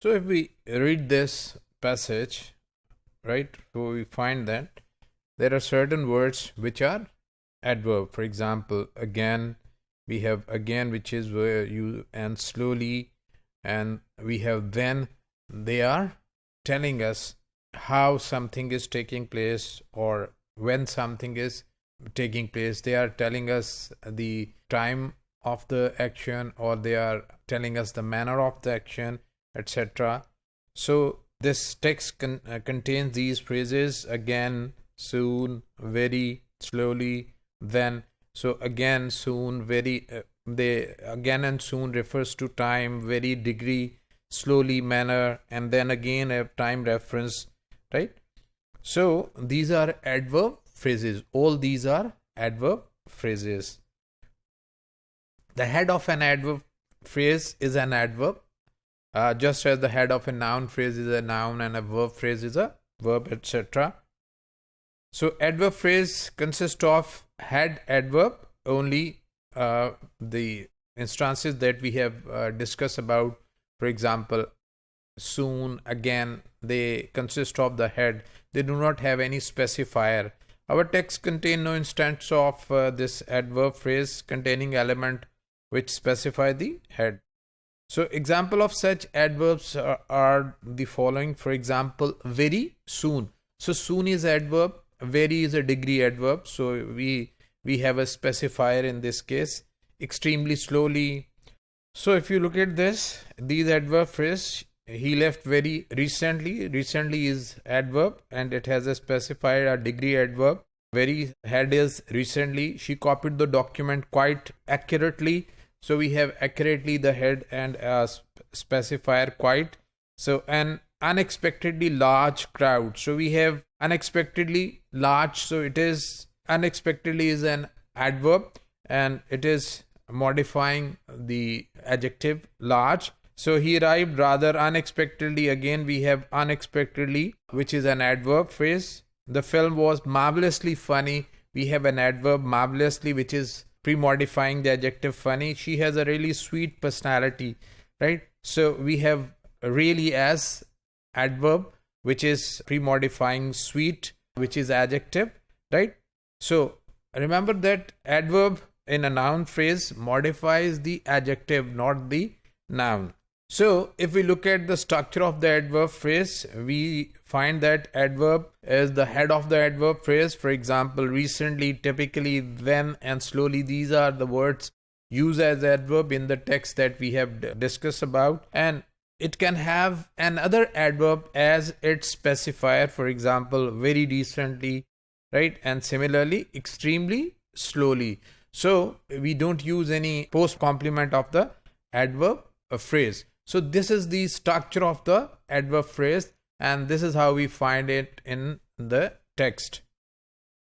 So if we read this passage, right, so we find that there are certain words which are adverb. For example, again, we have again, which is where you and slowly, and we have then. They are telling us how something is taking place or when something is taking place. They are telling us the time of the action, or they are telling us the manner of the action, etc. So this text contains these phrases: again, soon, very, slowly, then. So again, soon, very, they again and soon refers to time, very, degree, slowly, manner, and then again a time reference, right? So these are adverb phrases. All these are adverb phrases. The head of an adverb phrase is an adverb, just as the head of a noun phrase is a noun and a verb phrase is a verb, etc. So adverb phrase consists of head adverb. Only the instances that we have discussed about, for example, soon, again, they consist of the head. They do not have any specifier. Our text contains no instance of this adverb phrase containing element which specify the head. So example of such adverbs are the following. For example, very, soon. So soon is adverb, very is a degree adverb. So we have a specifier in this case. Extremely, slowly. So if you look at this, these adverb phrase, he left very recently. Recently is adverb and it has a specifier, a degree adverb. Very, head is recently. She copied the document quite accurately. So we have accurately the head and a specifier quite. So an unexpectedly large crowd. So we have unexpectedly large. So it is unexpectedly is an adverb and it is modifying the adjective large. So he arrived rather unexpectedly. Again, we have unexpectedly, which is an adverb phrase. The film was marvelously funny. We have an adverb marvelously, which is pre-modifying the adjective funny. She has a really sweet personality, right? So we have really as adverb, which is pre-modifying sweet, which is adjective, right? So remember that adverb in a noun phrase modifies the adjective, not the noun. So if we look at the structure of the adverb phrase, we find that adverb is the head of the adverb phrase. For example, recently, typically, then, and slowly. These are the words used as adverb in the text that we have discussed about. And it can have another adverb as its specifier. For example, very recently, right? And similarly, extremely, slowly. So we don't use any post complement of the adverb phrase. So this is the structure of the adverb phrase, and this is how we find it in the text.